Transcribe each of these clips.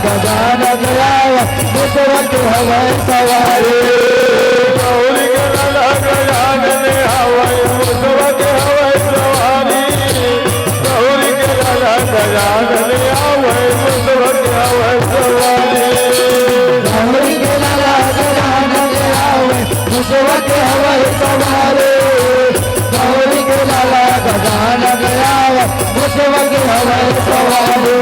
गजानन आवा मुझवत हवा सवारी गौरी गला गजानन आवा मुझवत हवा सवारी गौरी गला गजानन आवा मुझवत हवा सवारी गौरी गला गजानन आवा मुझवत हवा सवारी गौरी गला गजानन आवा मुझवत हवा सवारी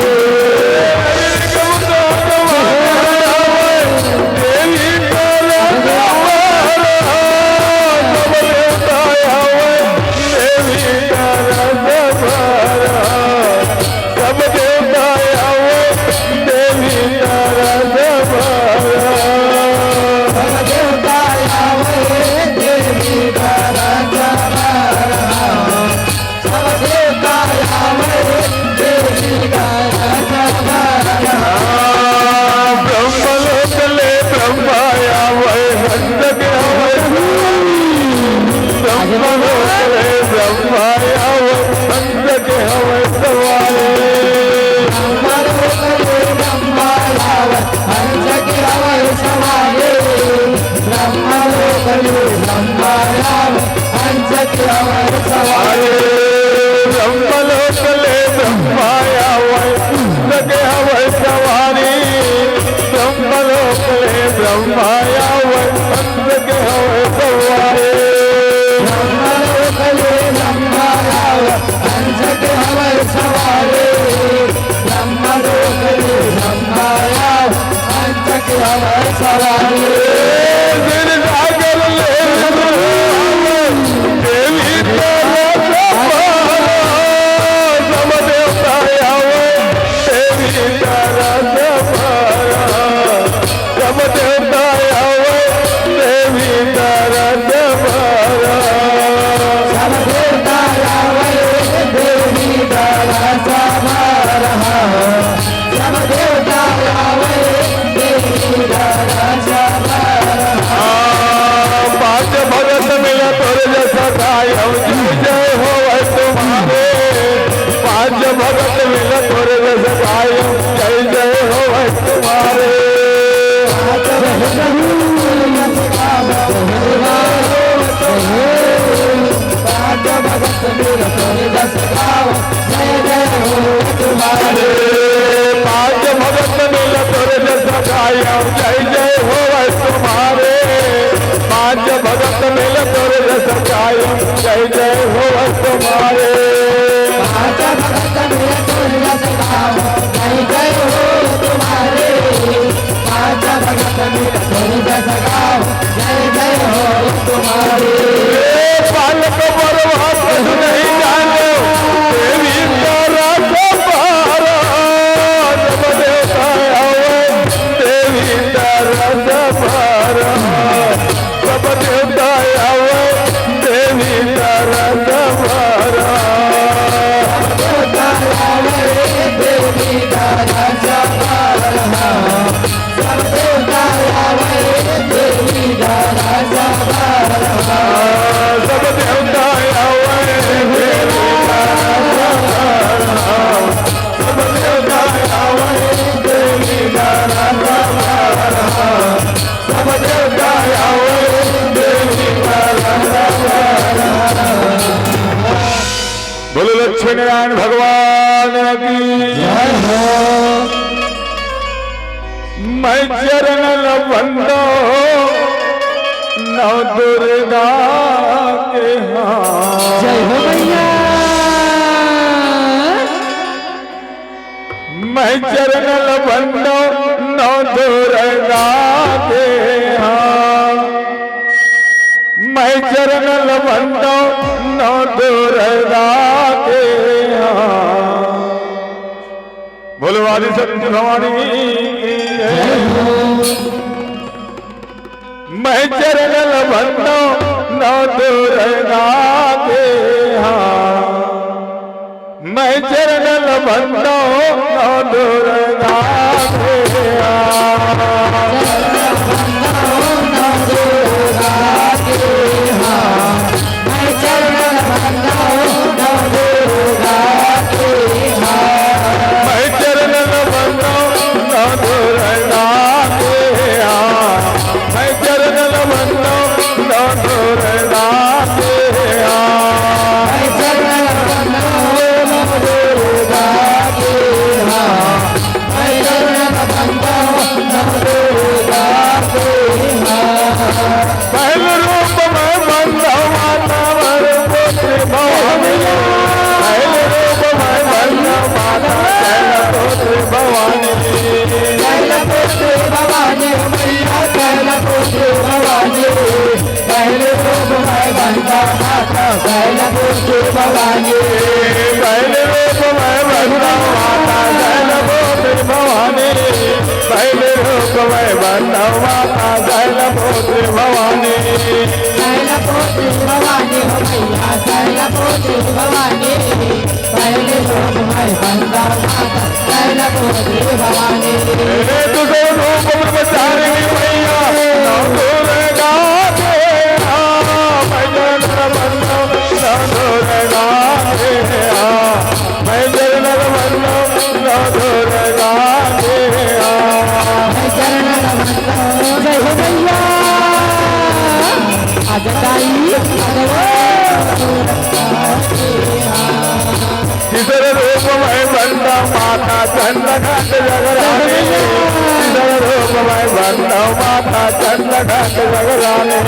नारायण भगवान की जय हो। मैं चरण बंदो नव दुर्गा के हाथ। जय हो भैया। मैं चरण बंदो नव दुर्गा के हाथ। मैं चरण बंदो नव दुर्गा के हाथ। बोलो आदि सत्य भवानी की जय हो। मैं चरण बंदो नव दुर्गा के हाथ। मैं चरण बंदो नव दुर्गा के हाथ। मैं चरण बंदो नव भवानी पहले रूप में वृंदावन माता शैलपुत्री भवानी पहले रूप में वृंदावन माता शैलपुत्री भवानी शैलपुत्री भवानी हो मैया शैलपुत्री भवानी पहले रूप में वृंदावन माता शैलपुत्री भवानी तुझे रूप ब्रह्मचारिणी मैया नौ दुर्गा के मैं जगन बंदो नौ दुर्गा के मैं जगन बंदो नौ दुर्गा के मैं चरण बंदो जय हो मैया अजताई किधर रूप में बंदा माता चंद्रघाट जगरानी किधर रूप में बंदा माता चंद्रघाट जगरानी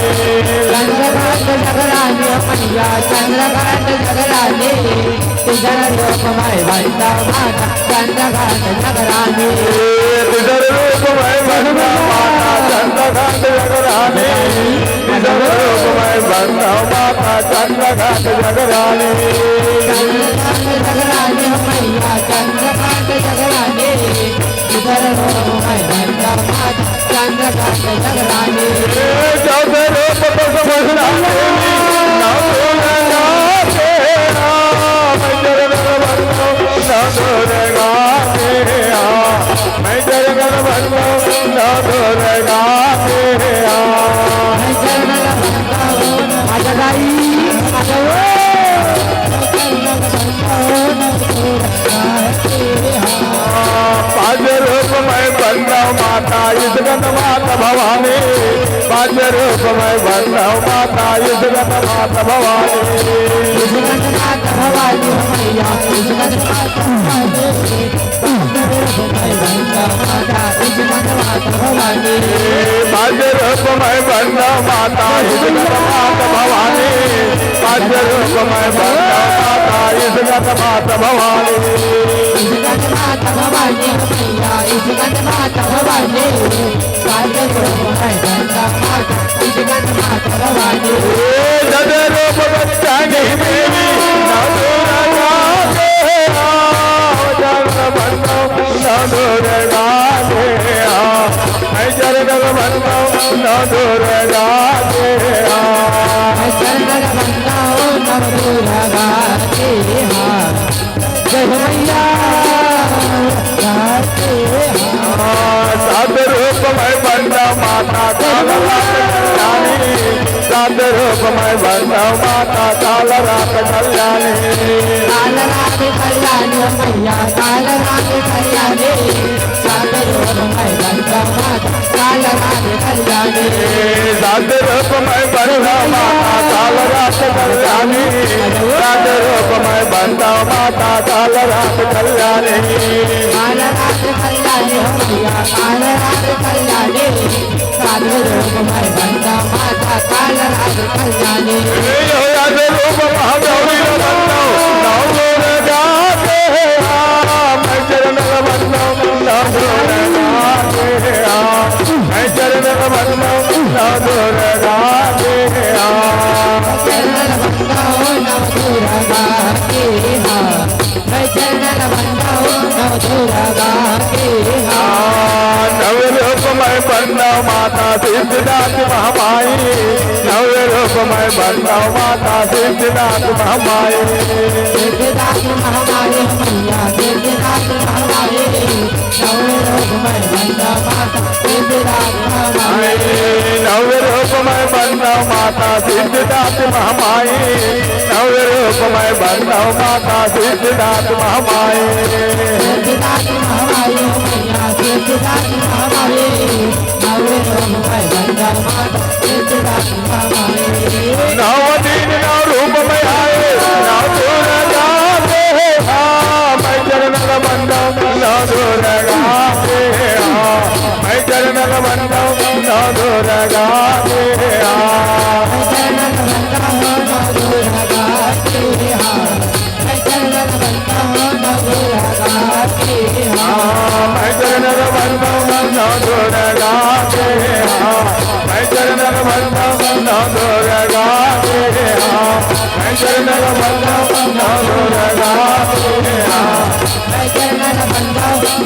चंद्रघाट जगरानी मैया चंद्रघाट जगरानी किधर रूप में बंदा माता चंद्रघाट जगरानी किधर रूप में बंदा माता चंद्रघाट जगरानी किधर रूप में बंदा माता चंद्रघाट जगरानी जगरानी मैया चंद्रघाट जगरानी इधर रूप में बंदा माता चंद्रघाट जगरानी चौथे रूप तो समझना नौ दुर्गा के मैं जगन बंदो नौ दुर्गा के मैं जगन बंदो नौ दुर्गा के मैं चरण बंदा अजगाई पाँच रूप में बंदा माता युद्धगत माता भवानी पाँच रूप में बंदा माता युद्धगत माता भवानी युद्धगत माता भवानी मैया युद्धगत माता भवानी पाँच रूप में बंदा माता युद्धगत माता भवानी पाँच रूप में बंदा माता युद्धगत माता भवानी युद्धगत माता भवानी मैया युद्धगत माता भवानी पाँच रूप में बंदा माता युद्धगत माता भवानी जद रूप बच्चानी देवी नौ दुर्गा के जन्म बंदो नौ दुर्गा के मैं चरण बंदो नौ दुर्गा के मैं चरण बंदा नौ दुर्गा के जय मैया सात रूप में बंदा माता काल रात कल्याणी सात रूप में बंदा माता काल रात कल्याणी काल रात कल्याणी मैया काल रात कल्याणी सात रूप में बंदा माता काल रात कल्याणी सात रूप में बंदा माता काल रात कल्याणी सात रूप में बंदा माता काल रात कल्याणी काल रात कल्याणी मैया काल रात कल्याणी सात रूप में बंदा माता काल रात कल्याणी रूप महागौरी बंदो नौ दुर्गा के मैं चरण बंदो नौ दुर्गा के मैं चरण बंदो नौ दुर्गा के चरण बंदा नौ दुर्गा के मैं चरण बंदा नौ दुर्गा के नव रूप में बंदा माता सिद्धिदात महामाई नव रूप में बंदा माता सिद्धिदात महामाई सिद्धिदात महामाई मैया सिद्धिदात महामाई नव रूप में बंदा माता सिद्धिदात महामाई नव रूप में बंदा माता सिद्धिदात महामाई नव रूप में बंदा माता सिद्धिदात महामाई सिद्धिदात महामाई मैया सिद्धिदात महामाई नव रूप में बंदा माता सिद्धिदात महामाई नौ दिन नौ रूप में आए नौ दुर्गा के मैं चरण बंदो नौ दुर्गा के मैं चरण बंदो नौ दुर्गा के चरण बंदा नौ दुर्गा के मैं चरण बंदा नौ दुर्गा के मैं चरण बंदो नौ दुर्गा के मैं चरण बंदो नौ दुर्गा के मैं चरण बंदो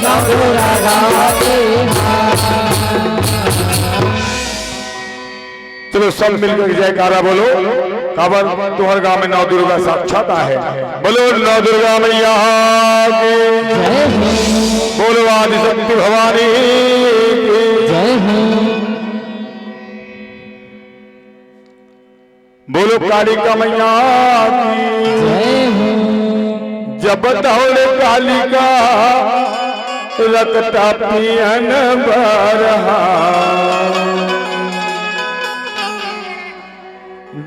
नवदुर्गा चलो सब मिलकर जयकारा बोलो। काबर तुहर गांव में नौ दुर्गा साक्षात है। बोलो नौ दुर्गा मैया की जय हो बोलो आदि शक्ति भवानी की जय हो बोलो कालिका मैया की जय हो जब दौड़ कालिका रखता पियन बरहा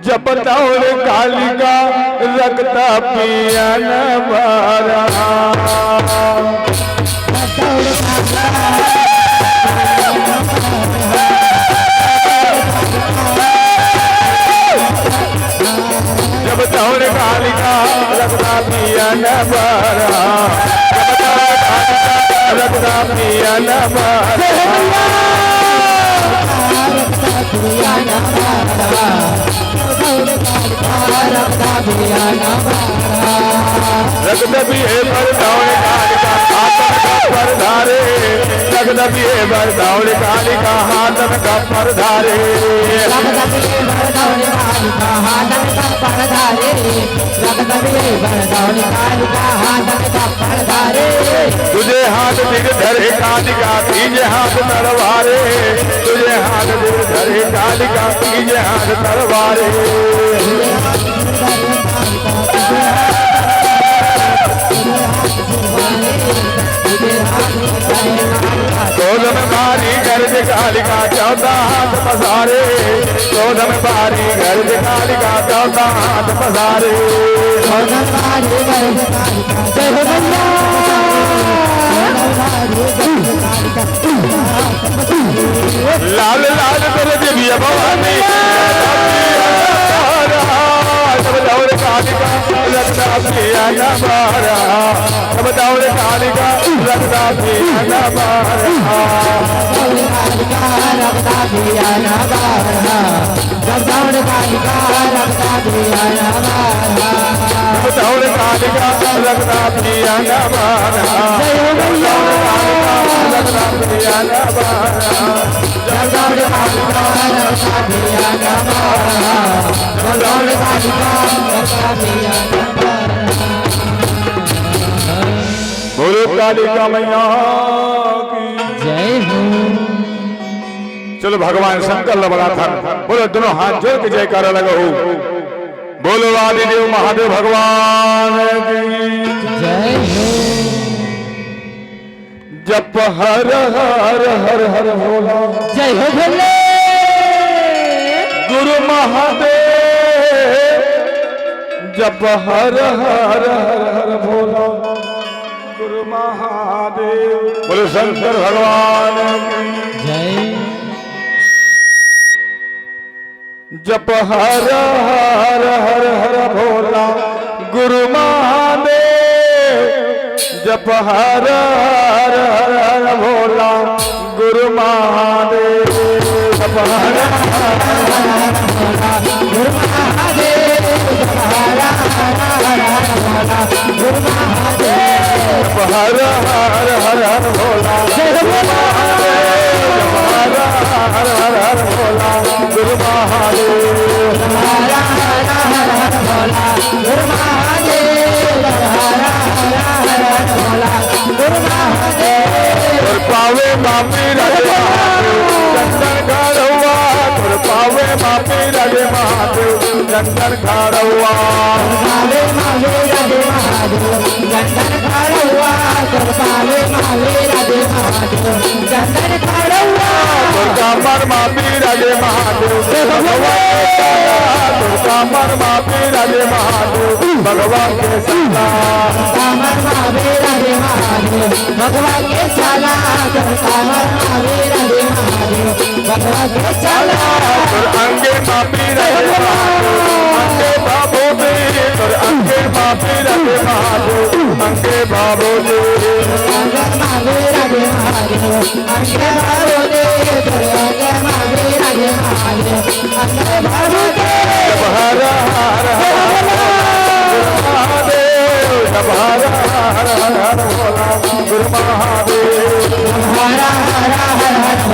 जब दौड़ कालिका रखता पियन बरहा जब दौड़ कालिका रखता पियन बरहा रखता पियन बरहा रगदबी है बरदौड़ कालिका हाथन का परधारे रगदबी है बरदौड़ कालिका हाथन का परधारे तुझे हाथ दिल धरे कालिका तीजे हाथ तलवारे तुझे हाथ दिल धरे कालिका तीजे हाथ तलवारे क्रोध में भारी गर्ज कालिका चौथा हाथ पसारे क्रोध में भारी गर्ज कालिका चौथा हाथ पसारे लाल लाल कर दिव्य भवानी सब दौड़ कालिका रखता पियन बरहा सब दौड़ कालिका रखता पियन बरहा जब दौड़ कालिका रखता पियन बरहा सब दौड़ कालिका रखता पियन बरहा जय हो मैया रखता पियन बरहा जब दौड़ कालिका रखता पियन बरहा जब दौड़ कालिका रखता पियन बोलो कालिका मैया की जय हो चलो भगवान शंकर लबड़ा था बोलो दोनों हाथ जोड़ के जयकारा लगाओ बोलो आदिदेव महादेव भगवान की जय हो जप हर हर हर हर भोला जय हो भोले गुरु महादेव जप हर हर हर हर भोला गुरु महादेव बोलो शंकर भगवान की जय जप हर हर हर हर भोला गुरु महादेव जप हर हर हर हर भोला गुरु महादेव जप हर गुरु महादेव गुरु महादेव जप हर हर हर हर भोला गुरु महादेव जप हर हर हर हर भोला गुरु महादेव गुरु महादेव गुरु महादेव और पावे मापी राजे चंदन खारवा और पावे मापी राजे महादेव चंदन खारवा पावे मावे राधे महादेव चंदन खारवा पावे मावे राधे महादेव चंदन खारवा दुर्गा मन मापी राजे महादेव दुर्गा मन मापी राजे महादेव भगवान के सल्ला कामर मावे राधे महादेव भगवान के चाला कामर मावे राधे महादेव भगवान के चाला और अंगे मापी राजे महादेव अंगे बाबू दे और अंगे मापी राजे महादेव अंगे बाबू दे अंगे मावे राधे महादेव अंगे बाबू दे अंगे मावे राधे महादेव अंगे बाबू दे जब हर हर हर महादेव जब हर हर हर भोला गुरु महादेव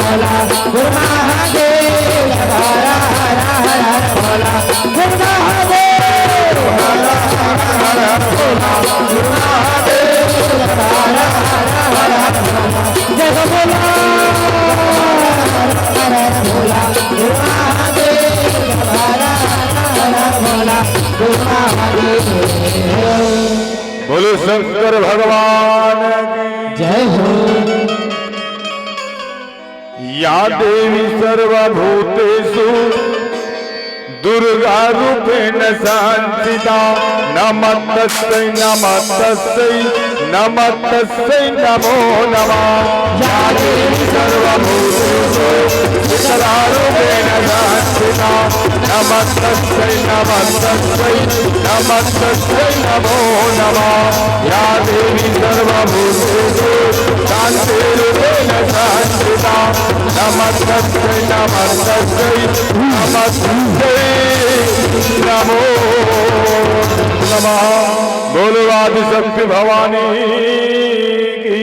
भोला गुरु महादेव हर हर हर हर भोला गुरु महादेव हर हर हर भोला गुरु महादेव हर हर हर हर भोला जय भोला हर हर भोला गुरु महादेव हर हर हर भोला गुरु महादेव। बोलो शंकर भगवान की जय हो। या देवी सर्वभूतेषु दुर्गा रूपेण संस्थिता नमस्तस्यै नमस्तस्यै नमस्तस्यै नमो नमः। या देवी सर्वभूतेषु दुर्गा रूपेण संस्थिता नमस्तस्यै नमस्तस्यै नमस्तस्यै नमो नमः। या देवी सर्वभूतेषु शान्तिरूपेण संस्थिता नमस्तस्यै नमस्तस्यै नमस्तस्यै नमो नमः। बोलो आदिशक्ति भवानी की।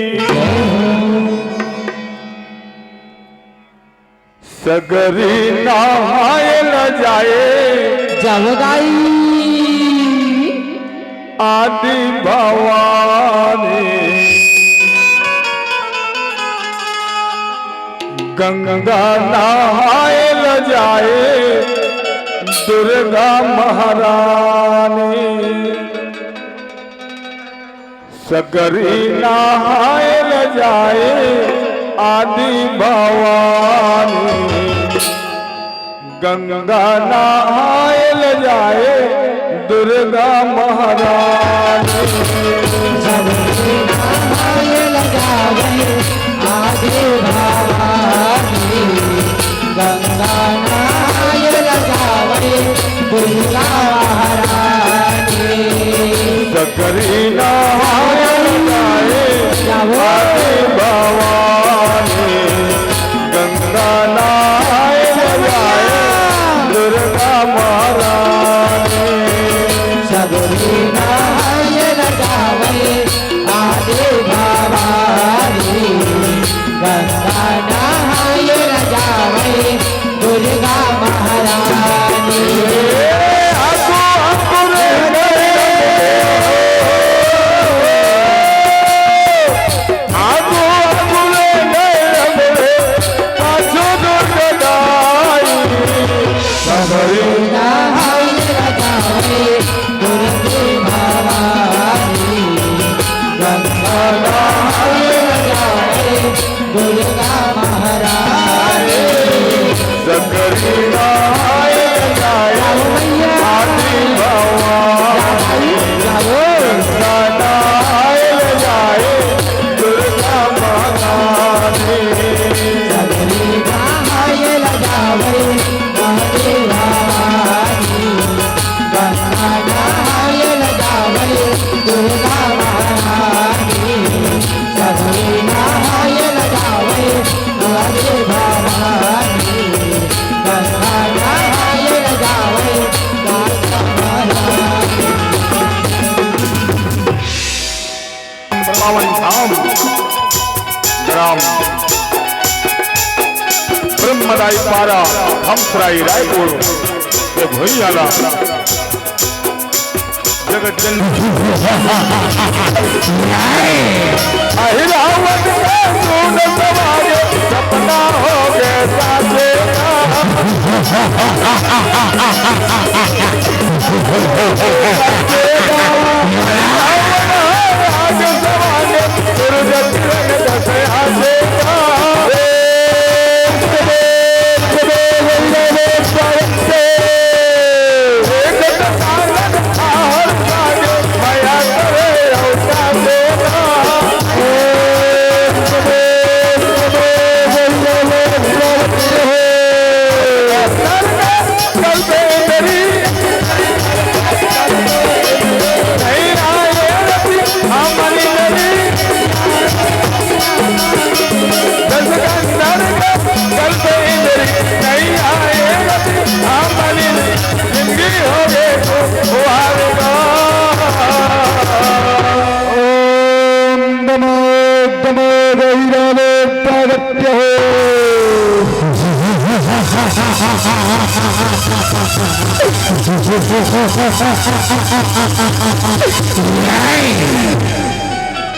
सगरी नहाय न जाए जब गाई आदि भवानी गंगा नहाय न जाए दुर्गा महारानी। सगरी नहाय न जाए आदि भवानी गंगा नहाय न जाए दुर्गा महारानी। सबरी नहाय लगावे आदि भवानी गंगा नहाय लगावे दुर्गा महारानी। सगरी नहाय न जाए आदि भवानी गंगा नहाय न जाए दुर्गा महारानी। सबरी नहाय लगावे आदि भवानी गंगा नहाय लगावे दुर्गा महारानी। दुर्गा महारानी। सगरी नहाय न जाए आदि भवानी गंगा नहाय न जाए दुर्गा महारानी। सबरी नहाय लगावे आदि भवानी गंगा नहाय लगावे दुर्गा महारानी। सबरी नहाय लगावे आदि भवानी गंगा नहाय लगावे दुर्गा महारानी। पावन धाम ग्राम ब्रह्मदाई पारा हमसराई रायपुर के भुइयाला जगत जननी अहिरावत का सून समाजे सपना हो गए साचे नहीं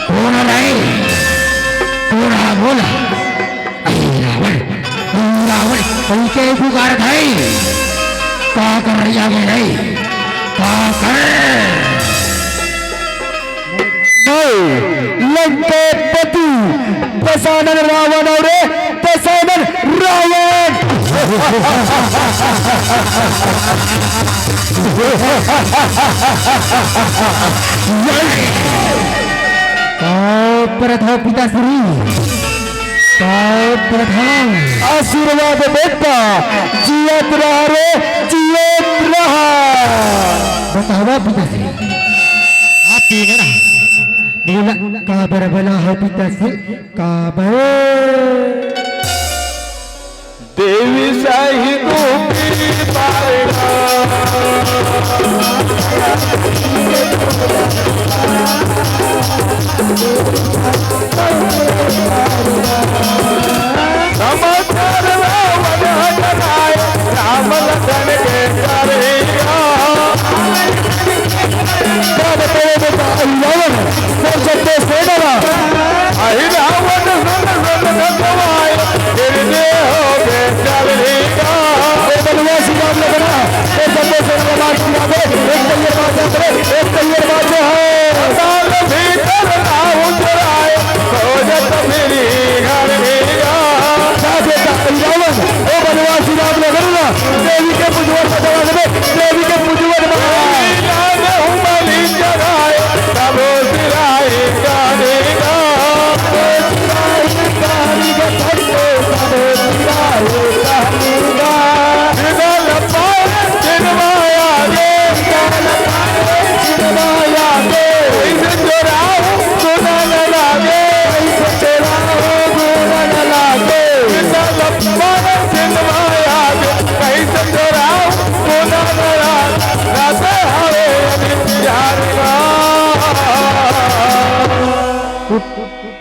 बोला नहीं, बोला बोला। रावण रावण उनके पुकार भाई का कर रही आगे नहीं का कर लंकेपति दशानन रावण और दशानन रावण प्रथम पिताश्री प्रथम आशीर्वाद बेटा जियत रहा रे जियत रहा। बतावा पिताश्री आप ना बोला काबर बना है पिताश्री काबर देवी साही गोपी पाएगा समाचार रावण हटनाए राम लखन के करेगा रावण सबसे सेना अहि रावण रण गवाए गिरने हो गए चलेगा बनवासी राम लगना ये सबसे सेना मार एक तैयार बाजो है साल भीतर ना उतराए खोजत मेरी घर मेरा साथे रावण ओ बनवासी राम लगना देवी के पुजवर बजवा दे देवी के पुजवर बजवा हूं बलि जगाए तब सिराए गानेगा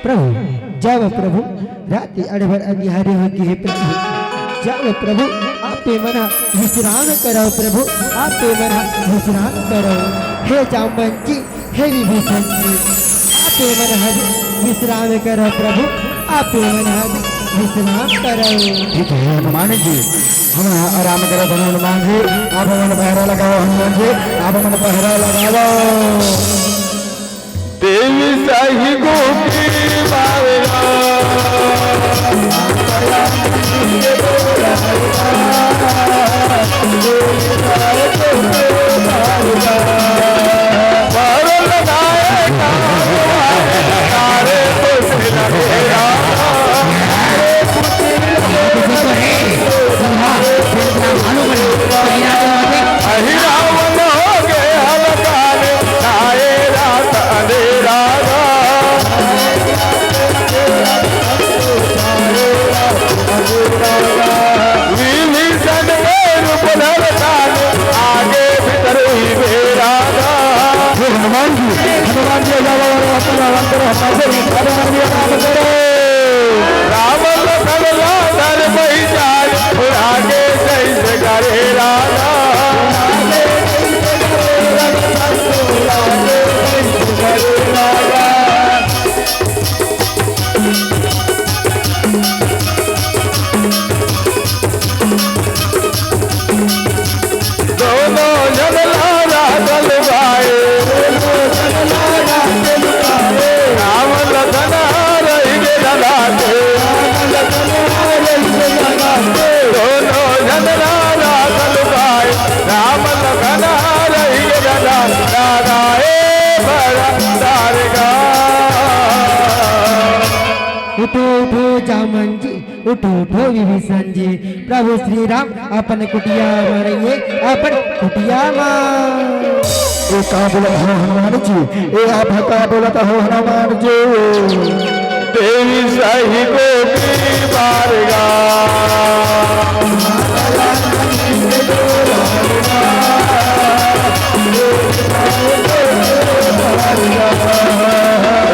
प्रभु जाओ प्रभु रात अड़भर अंधियारे होगी है प्रभु जाओ प्रभु आपे मना विश्राम करो प्रभु आपे मना विश्राम करो हे जामन जी हे विभूषण जी आपे मना विश्राम करो प्रभु आपे मना विश्राम करो। ठीक है हनुमान जी हम आराम करो हनुमान जी आप मन पहरा लगाओ हनुमान जी आप मन पहरा लगाओ। देवी साही गोपी बावरा उठो उठो जामन जी उठो उठो विभीषण जी प्रभु श्री राम अपन कुटिया मारेंगे अपन कुटिया मार। ए का बोलत हो हनुमान जी ए आप का बोलत हो हनुमान जी देवी साही गोपी बारगा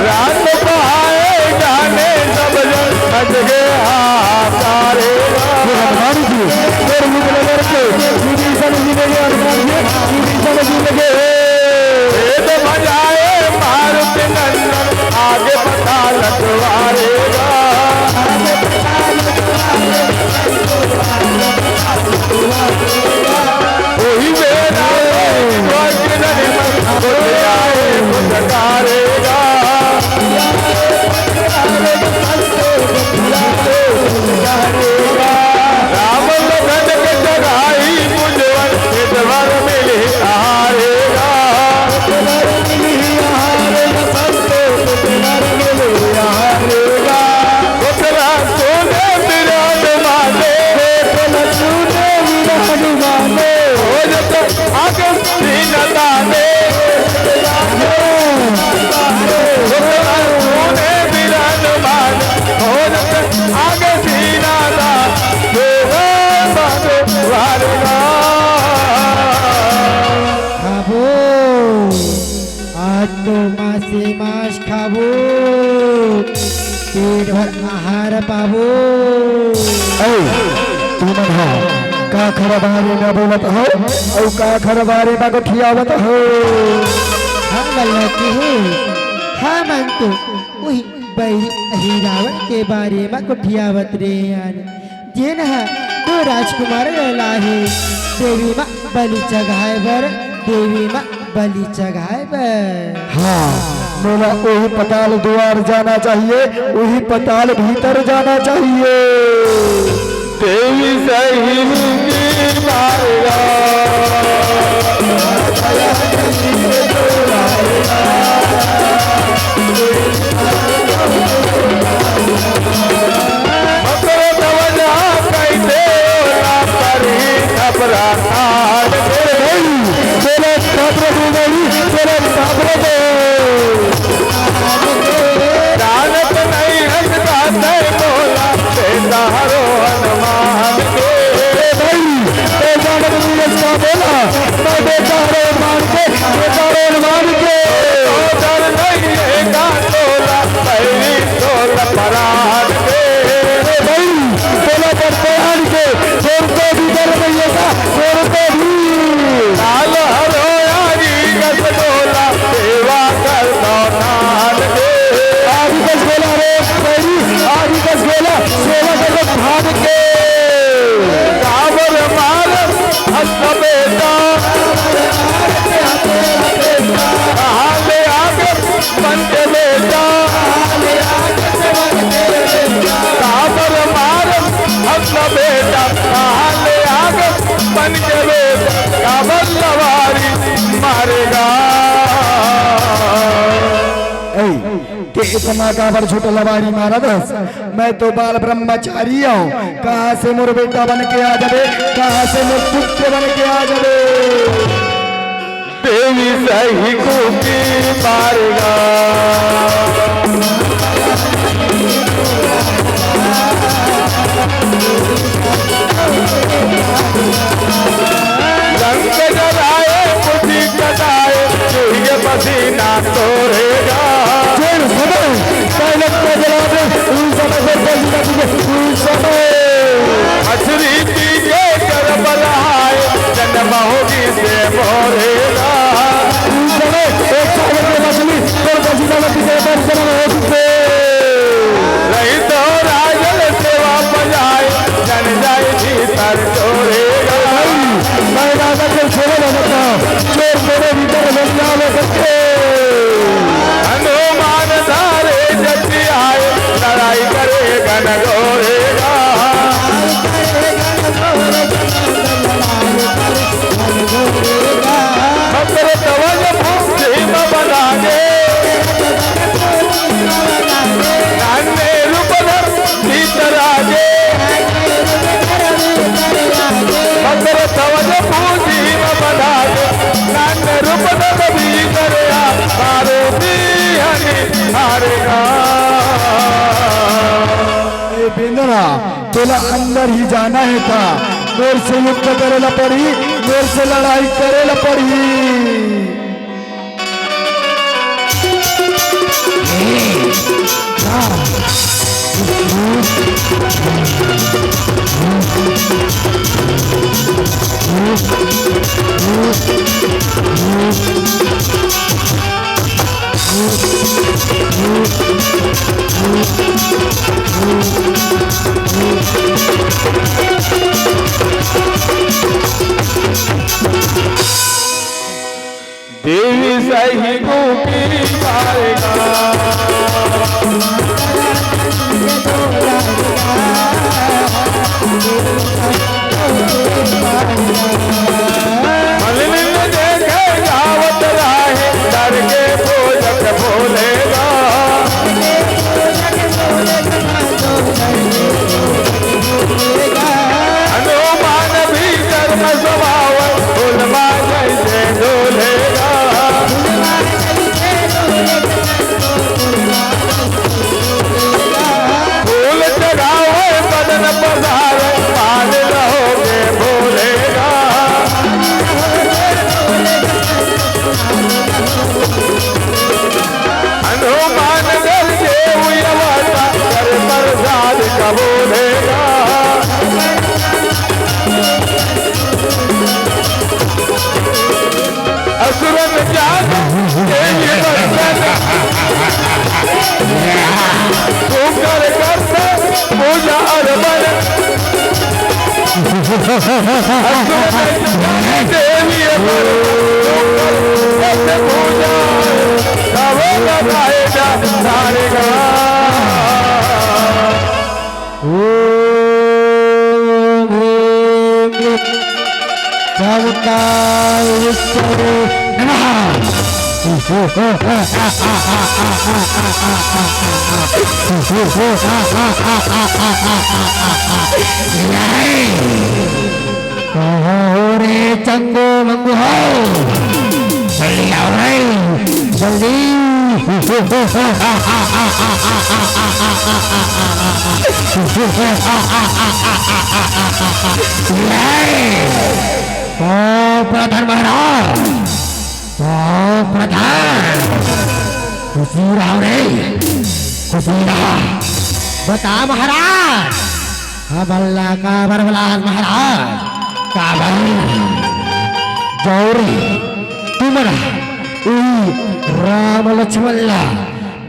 रात पाए जाने सब जन बच गए हारे हनुमान जी फिर मुझे लगे विभीषण जी ने हनुमान जी विभीषण जी ने मासे मांस खाबो पेट भर आहार पाबो ऐ तू मन हा का खरा बारे में बोलत हो और का खरा बारे में को खियावत हो हम बोलते हैं हम तो वही हीरावन के बारे में कुठियावत रे यार जेन है तो राजकुमार लाहे देवी माँ बलि चढ़ाए बर देवी माँ बलि चढ़ाए बर हाँ मोला वही पताल द्वार जाना चाहिए वही पताल भीतर जाना चाहिए देवी सही मारेगा जानत नहीं हंसता है बोला बेटा हरो हनुमान के भाई जानत नहीं हंसता बोला मैं बेटा हरो हनुमान के बेटा हरो हनुमान के डर नहीं है का तोला पहली तोला परान के भाई बोला पर परान के छोड़ को भी डर नहीं है का छोड़ को भी लाल हरो यारी गस बोला सेवा कर दो नान के आदि कस बोला रे पहली आदि कस बोला सेवा कर दो भाग के काबर मार हस्त बेटा हाले आगे बन के बेटा काबर मार हस्त बेटा हाले आगे बन के बेटा काबर लवारी मारेगा के इतना काबर छोटा लवारी मारा दस मैं तो बाल ब्रह्मचारी हूँ कहाँ से मोर बेटा बन के आ जावे कहाँ से मोर पुत्र बन के आ जावे देवी सही को की मारेगा रंग जलाए बुद्धि कटाए ये पसीना तोड़ेगा मछली पी के कर बलाए जन्म होगी से मोरेगा रही तो राजल सेवा बजाए जन जाए भीतर तोड़ेगा मैं राजा को छोड़े लगता चोर मेरे भीतर लग जावे सकते हनुमान धारे जति आए लड़ाई करे गन गोरेगा मकर तवज भीम बनागे नान्हे रूपधर भीतर आगे मकर तवज भीम बनागे नान्हे रूपधर भीतर आ मारो हारेगा बिंदरा बोला अंदर ही जाना है था मेरे से युद्ध करेला पड़ी मेरे से लड़ाई करेला पड़ी देवी सही को की मारेगा मलिन देखे गावत राहे डर के भोजक बोलेगा हनुमान भी कर्म स्वभाव फुलवा जैसे डोलेगा बोलेगा असुरन जान तेरी बंधन तू कर करते पूजा अर्पण देवी पूजा तब लगाएगा सारे रे चंगो मंगू हो जल्दी आओ रे जल्दी ओ प्रधान महाराज ओ प्रधान खुशी रहो रे खुशी रहो बता महाराज अबल्ला का बरबलाल महाराज काबल गौरी तुमरा राम लक्ष्मण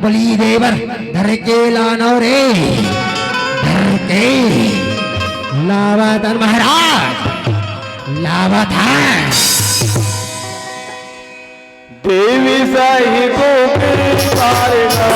बलि देवर धर के लानो रे धर के लावतन महाराज लावत है देवी साई को मारेगा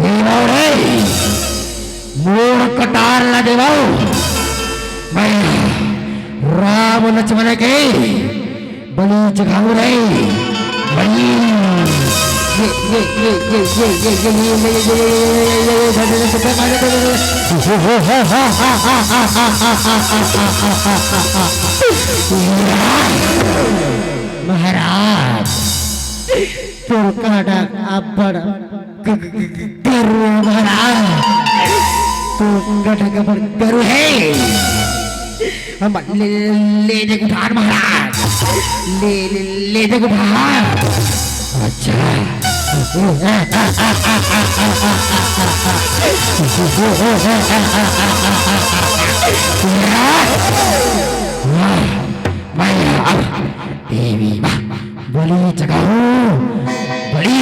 देवाओ रे मोर कटार ला देवाओ मैं राम लक्ष्मण के बलि जगाऊ रे बलि महाराज तुरकाड़ा अब्बड़ गरु महाराज तू गठक पर गरु है हम ले दे उठान महाराज ले दे उठान अच्छा देवी बलि जगाओ बलि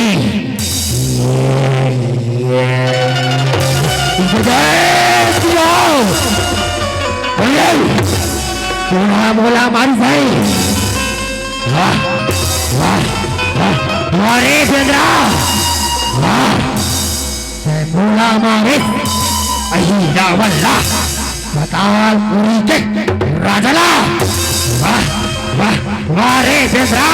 बोला मारी भाई वाह वाह वाह रे चंद्रा वाह बोला मारे अही रावल्ला बताल पूरी के राजला वाह वाह वाह रे चंद्रा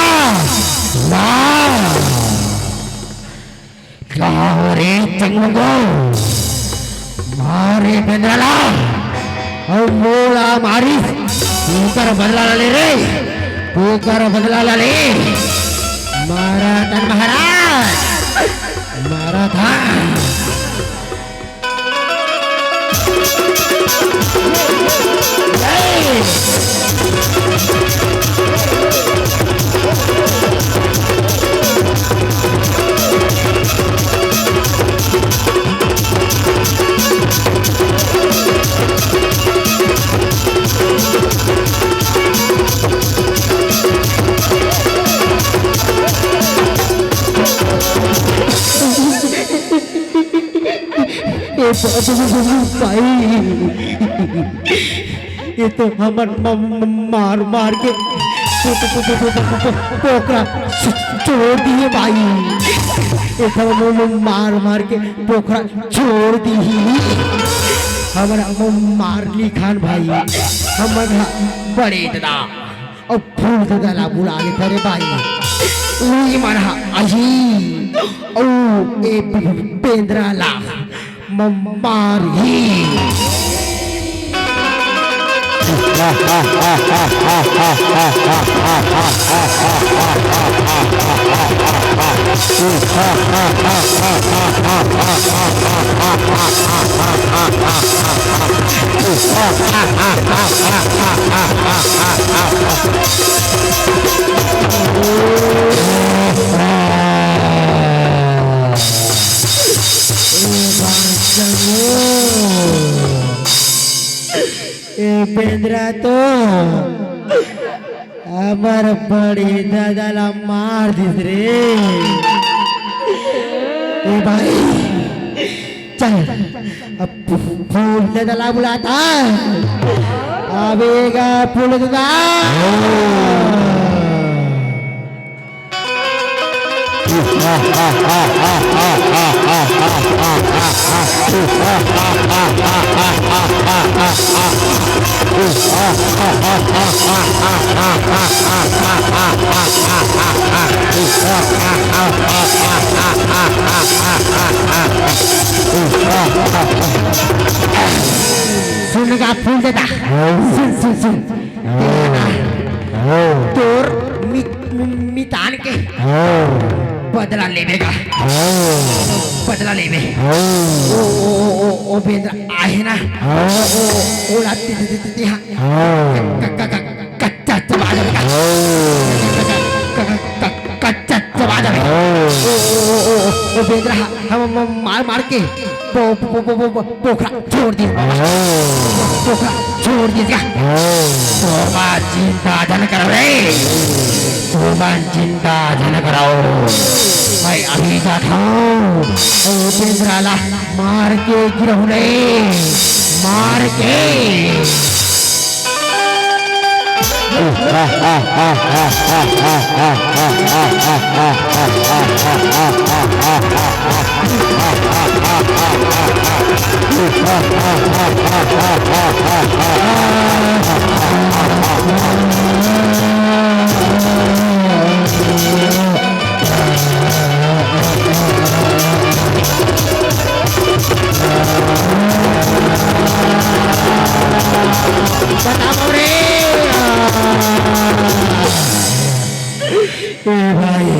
वाह रे चंगो मारे चंद्रला और बोला मारी तूकर बदला ले रे तूकर बदला ले मारा तन महाराज मारा था भाई ये तो हमर मार मार के पोखरा छोड़ दिए भाई। ये तो मार मार के पोखरा छोड़ दी हमारा मारली खान भाई। हमारा बड़े दादा और फूल दादा ला बुला ले तेरे भाई वही मरा अजी ओ ए पेंद्रा ला मार ही पेंद्रा तो हमार बड़े दादा ला मार दिस रे। ए भाई चल अब फूल दादा ला बुलाता आवेगा फूल दादा। सुनगा फूल दादा सुन सुन सुन तोर मितान के बदला लेवेगा बदला लेवे ओ बेंद्रा आहे ना ओ लाती कच्चा चबा देगा कच्चा चबा देगा ओ बेंद्रा हम मार मार के पोखरा छोड़ दिया पोखरा छोड़ दिया। तोबा चिंता जन करो रे तोबा चिंता जन करो मैं अभी जाता हूँ। ओ पेंद्रा ला मार के गिरहूँ रे मार के बताओ रे भाई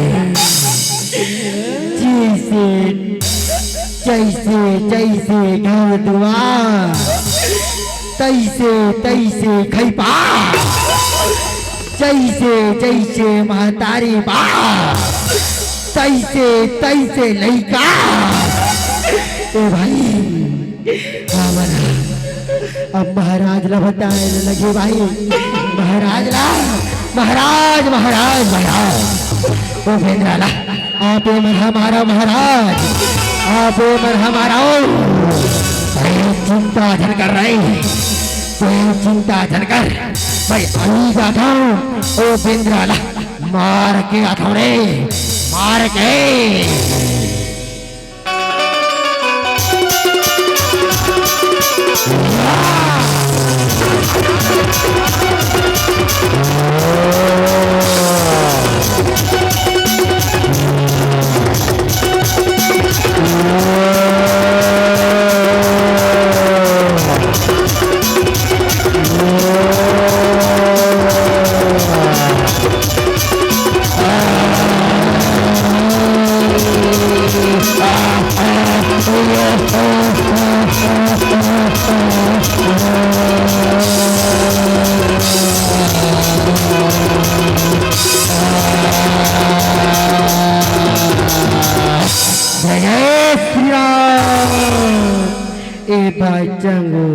जैसे जैसे जैसे घर दुआर तैसे तैसे खैपा जैसे जैसे महतारी बा तैसे तैसे लैका। ए भाई हमारा अब महाराज ला बताए लगे भाई महाराज ला महाराज महाराज महाराज ओ पेंद्रा ला आप हमारा महाराज आप हमारा चिंता धन कर रहे चिंता धन कर भाई अभी जाता हूँ। ओ पेंद्रा ला मार के आता रे मार के भाई चंगू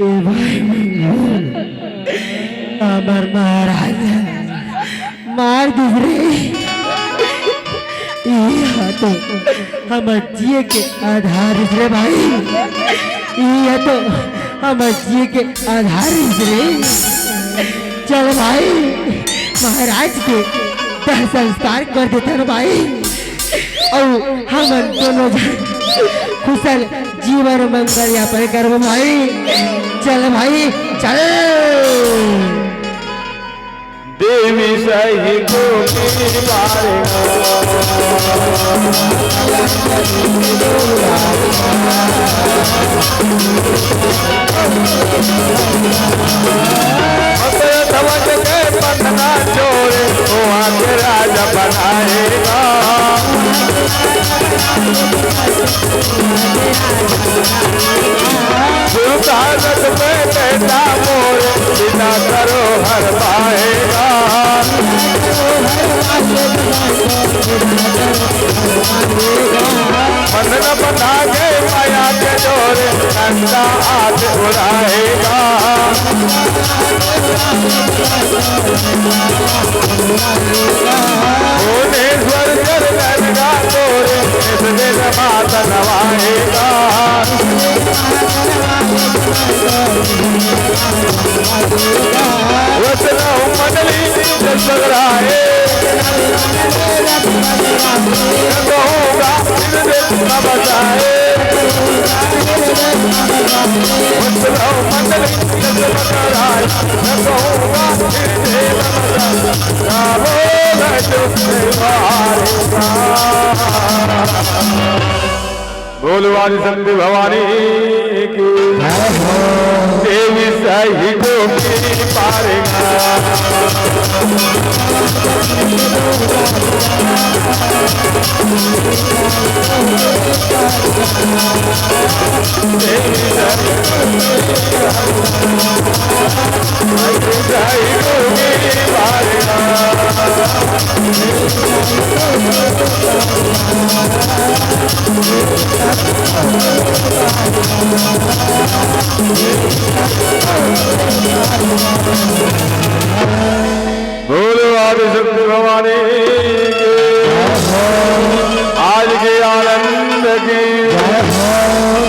ए भाई अमर महाराज मार दूसरे हाथ तो हमार जिए के आधार रे भाई, ये तो हमार जिए के आधार रे। चल भाई महाराज के दाह संस्कार कर देते ना भाई, और हम दोनों खुशल जीवन मंगल यापन करब भाई। चल भाई चल। देवी सही को मारेगा धवज के पन्ना जोड़े वहाँ के राजा बनाएगा। सुल्तानत में बेटा मोरे बिना करो हर पाएगा। बंधन बना के माया के जोरे नंदा हाथ उड़ाएगा। भुवनेश्वर चरण का तोरे इस दिन माता नवाएगा। वचनों मंडली जसराए कहूँगा फिर न बचाए। वचनों मंडली जसराए कहूँगा फिर न बोलवानी संधि भवानी की देवी सही को पारेगा। देवी सही को पारेगा। बोलो आदि शक्ति भवानी की आज के आनंद की